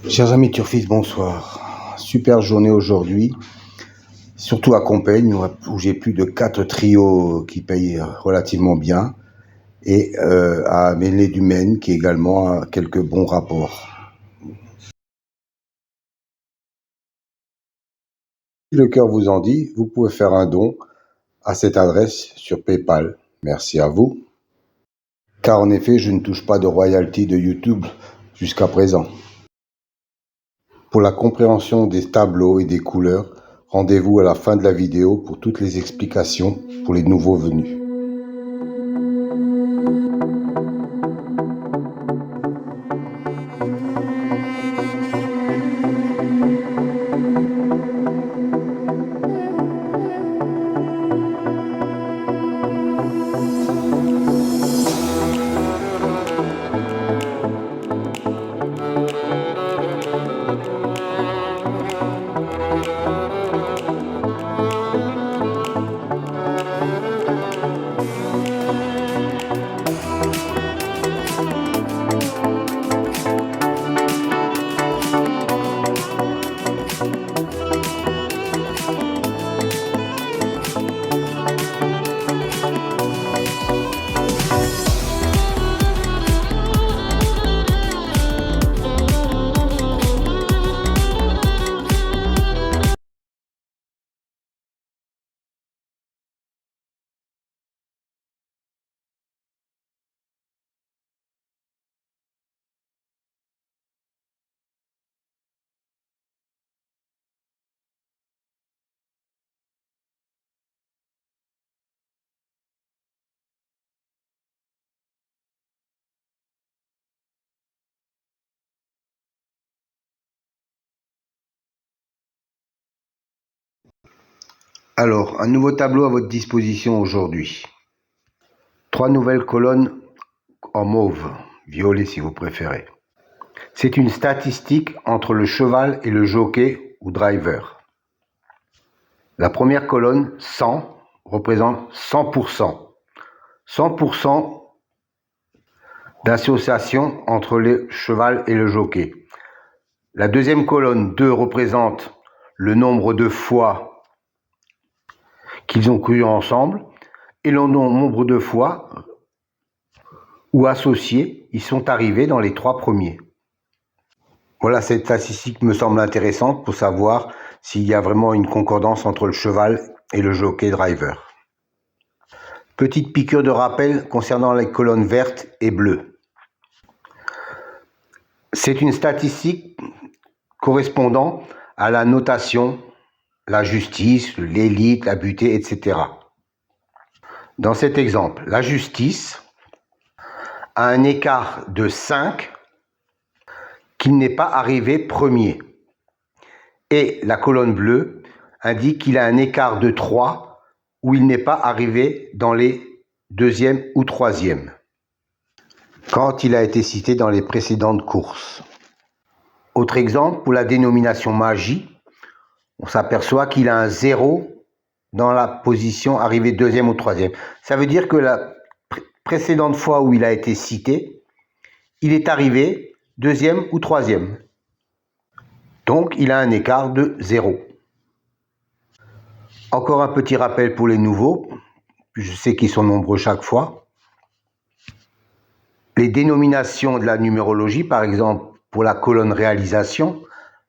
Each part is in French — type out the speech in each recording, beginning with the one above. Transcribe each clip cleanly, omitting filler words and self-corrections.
Chers amis turfistes, bonsoir. Super journée aujourd'hui, surtout à Compiègne où j'ai plus de 4 trios qui payent relativement bien et à Ménilhet-du-Maine qui également a quelques bons rapports. Si le cœur vous en dit, vous pouvez faire un don à cette adresse sur PayPal. Merci à vous. Car en effet, je ne touche pas de royalties de YouTube jusqu'à présent. Pour la compréhension des tableaux et des couleurs, rendez-vous à la fin de la vidéo pour toutes les explications pour les nouveaux venus. Alors, un nouveau tableau à votre disposition aujourd'hui. 3 nouvelles colonnes en mauve, violet si vous préférez. C'est une statistique entre le cheval et le jockey ou driver. La première colonne, 100, représente 100%. 100% d'association entre le cheval et le jockey. La deuxième colonne, 2, représente le nombre de fois qu'ils ont couru ensemble et le nombre de fois où associés ils sont arrivés dans les 3 premiers. Voilà, cette statistique me semble intéressante pour savoir s'il y a vraiment une concordance entre le cheval et le jockey driver. Petite piqûre de rappel concernant les colonnes vertes et bleues. C'est une statistique correspondant à la notation, la justice, l'élite, la butée, etc. Dans cet exemple, la justice a un écart de 5 qu'il n'est pas arrivé premier. Et la colonne bleue indique qu'il a un écart de 3 où il n'est pas arrivé dans les 2e ou 3e, quand il a été cité dans les précédentes courses. Autre exemple, pour la dénomination magie, on s'aperçoit qu'il a un 0 dans la position arrivée 2e ou 3e. Ça veut dire que la précédente fois où il a été cité, il est arrivé 2e ou 3e. Donc, il a un écart de 0. Encore un petit rappel pour les nouveaux, je sais qu'ils sont nombreux chaque fois. Les dénominations de la numérologie, par exemple, pour la colonne réalisation,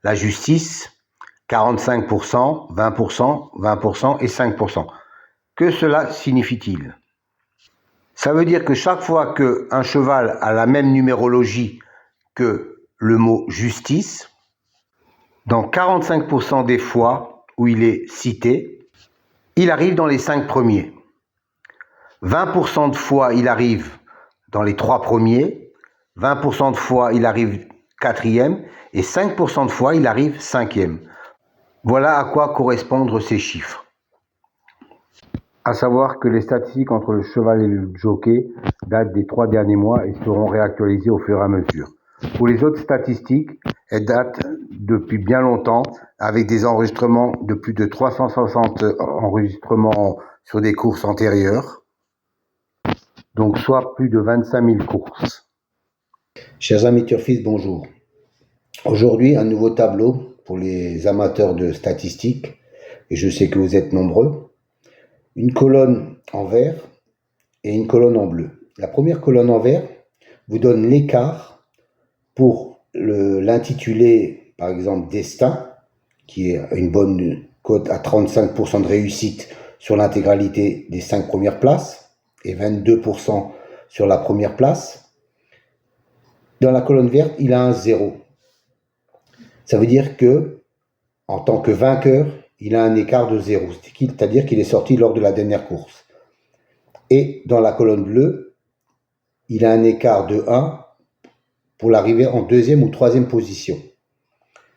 la justice, 45%, 20%, 20% et 5%. Que cela signifie-t-il? Ça veut dire que chaque fois qu'un cheval a la même numérologie que le mot justice, dans 45% des fois où il est cité, il arrive dans les 5 premiers. 20% de fois, il arrive dans les 3 premiers. 20% de fois, il arrive 4e. Et 5% de fois, il arrive 5e. Voilà à quoi correspondent ces chiffres. À savoir que les statistiques entre le cheval et le jockey datent des 3 derniers mois et seront réactualisées au fur et à mesure. Pour les autres statistiques, elles datent depuis bien longtemps, avec des enregistrements de plus de 360 enregistrements sur des courses antérieures, donc soit plus de 25 000 courses. Chers amis turfistes, bonjour. Aujourd'hui, un nouveau tableau pour les amateurs de statistiques, et je sais que vous êtes nombreux. Une colonne en vert et une colonne en bleu. La première colonne en vert vous donne l'écart pour l'intitulé, par exemple, Destin, qui est une bonne cote à 35% de réussite sur l'intégralité des 5 premières places et 22% sur la première place. Dans la colonne verte, il a un 0. Ça veut dire que, en tant que vainqueur, il a un écart de 0, c'est-à-dire qu'il est sorti lors de la dernière course. Et dans la colonne bleue, il a un écart de 1 pour l'arrivée en deuxième ou troisième position.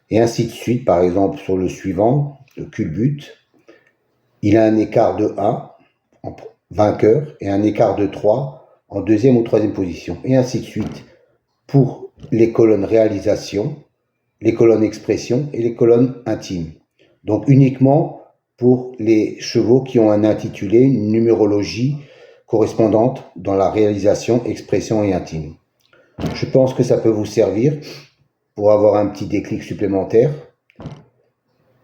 Et ainsi de suite, par exemple, sur le suivant, le culbute, il a un écart de 1 en vainqueur et un écart de 3 en deuxième ou troisième position. Et ainsi de suite pour les colonnes réalisation, les colonnes expression et les colonnes intimes. Donc uniquement pour les chevaux qui ont un intitulé, une numérologie correspondante dans la réalisation, expression et intime. Je pense que ça peut vous servir pour avoir un petit déclic supplémentaire.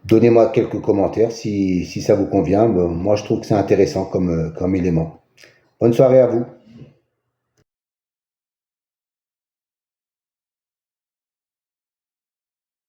Donnez-moi quelques commentaires si ça vous convient. Moi, je trouve que c'est intéressant comme élément. Bonne soirée à vous.